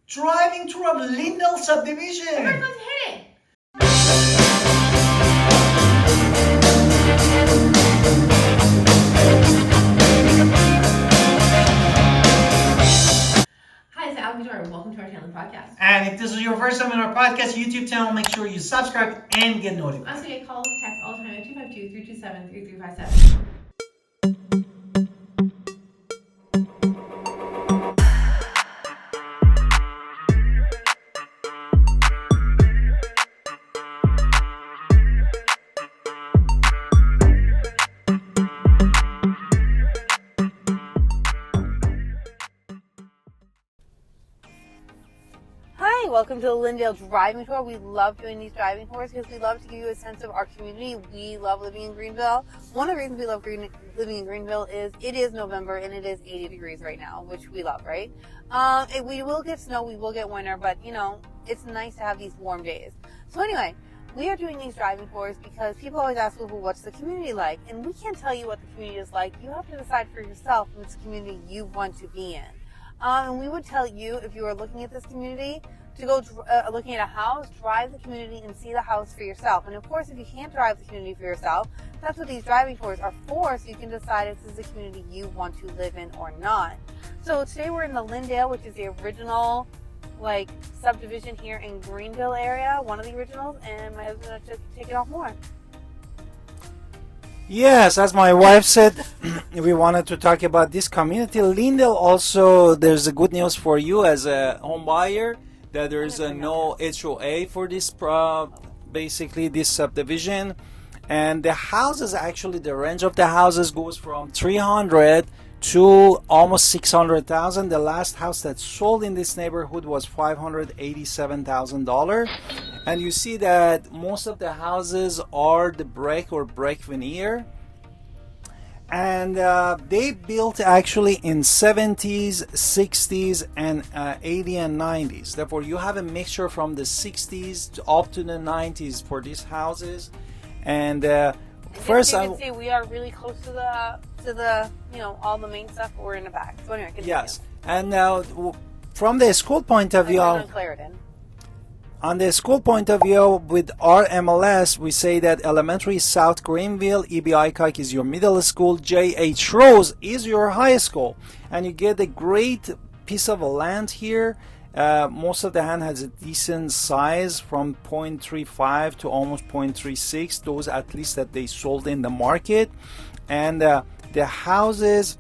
driving tour of Lynndale Subdivision. Everyone, let's hit it. Hi, it's Alan Victoria. Welcome to our channel podcast. And if this is your first time in our podcast YouTube channel, make sure you subscribe and get notified. I also get calls and texts all the time at 252-327-3357. Welcome to the Lynndale driving tour. We love doing these driving tours because we love to give you a sense of our community. We love living in Greenville. One of the reasons we love living in Greenville is it is November and it is 80 degrees right now, which we love, right? We will get snow, we will get winter, but you know, it's nice to have these warm days. So anyway, we are doing these driving tours because people always ask, well, what's the community like? And we can't tell you what the community is like. You have to decide for yourself which community you want to be in. And we would tell you, if you are looking at this community, to go looking at a house, drive the community and see the house for yourself. And of course, if you can't drive the community for yourself, that's what these driving tours are for, so you can decide if this is a community you want to live in or not. So today we're in the Lynndale, which is the original subdivision here in Greenville area, one of the originals, and my husband will take it off more. Yes, as my wife said, we wanted to talk about this community. Lynndale also, there's a good news for you as a home buyer, that there's no HOA for this, basically this subdivision. And the houses, actually the range of the houses goes from 300 to almost 600,000. The last house that sold in this neighborhood was $587,000. And you see that most of the houses are the brick or brick veneer. And they built actually in 70s, 60s, and 80 and 90s. Therefore, you have a mixture from the 60s up to the 90s for these houses. And first, you can see we are really close to the all the main stuff. But we're in the back. So anyway, continue. Yes, and now from the school point of view. On the school point of view, with our MLS, we say that Elementary South Greenville, E.B. Aycock is your middle school, J.H. Rose is your high school. And you get a great piece of land here. Most of the land has a decent size from 0.35 to almost 0.36, those at least that they sold in the market. And the houses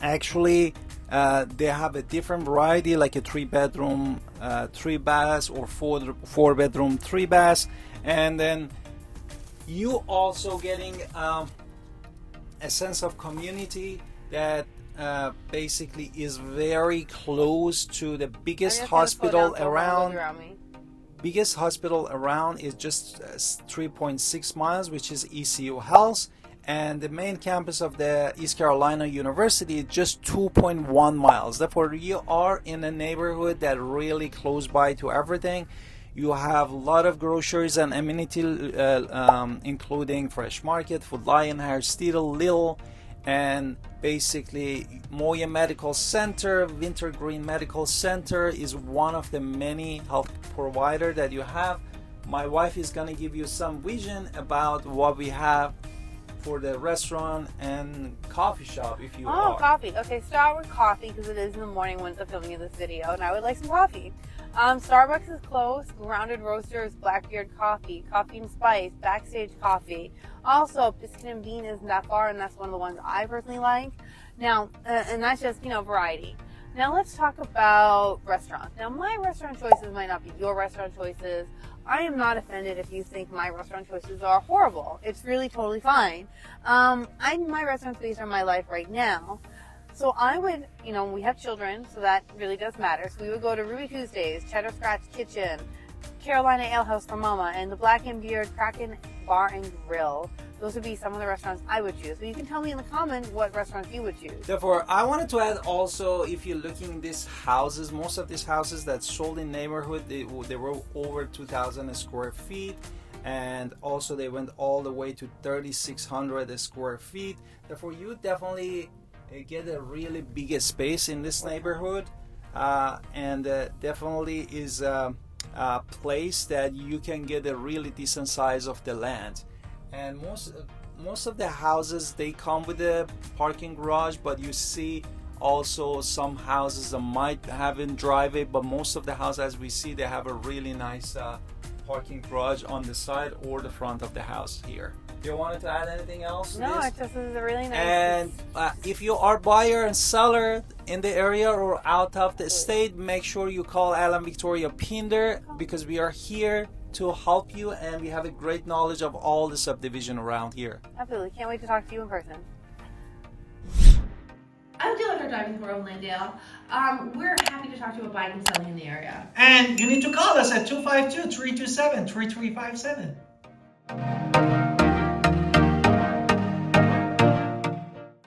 actually they have a different variety, like a 3-bedroom 3 baths or 4-bedroom 3 baths. And then you also getting a sense of community that basically is very close to the biggest hospital around. Biggest hospital around is just 3.6 miles, which is ECU Health. And the main campus of the East Carolina University is just 2.1 miles. Therefore, you are in a neighborhood that really close by to everything. You have a lot of groceries and amenities, including Fresh Market, Food Lion, Harris Teeter, Lidl, and basically Moya Medical Center, Winter Green Medical Center is one of the many health providers that you have. My wife is going to give you some vision about what we have for the restaurant and coffee shop if you are. Coffee. Okay, start with coffee because it is in the morning when the filming of this video, and I would like some coffee. Starbucks is closed. Grounded Roasters, Blackbeard Coffee, Coffee and Spice, Backstage Coffee. Also, Biscuit and Bean isn't that far, and that's one of the ones I personally like. Now, and that's just, variety. Now let's talk about restaurants. Now my restaurant choices might not be your restaurant choices. I am not offended if you think my restaurant choices are horrible. It's really totally fine. My restaurant's based on my life right now. So I would, we have children, so that really does matter. So we would go to Ruby Tuesdays, Cheddar Scratch Kitchen, Carolina Ale House for Mama, and the Black and Beard Kraken Bar and Grill. Those would be some of the restaurants I would choose. But you can tell me in the comments what restaurants you would choose. Therefore, I wanted to add also, if you're looking at these houses, most of these houses that sold in neighborhood, they were over 2,000 square feet. And also they went all the way to 3,600 square feet. Therefore, you definitely get a really big space in this neighborhood. and definitely is a place that you can get a really decent size of the land. And most of the houses, they come with a parking garage, but you see also some houses that might have a driveway, but most of the houses, as we see, they have a really nice parking garage on the side or the front of the house here. Do you want to add anything else to No, this? it just is a really nice. And if you are buyer and seller in the area or out of the state, make sure you call Alan Victoria Pinder, because we are here to help you, and we have a great knowledge of all the subdivision around here. Absolutely. Can't wait to talk to you in person. I'm doing our driving tour of Lynndale. We're happy to talk to you about buying and selling in the area. And you need to call us at 252-327-3357.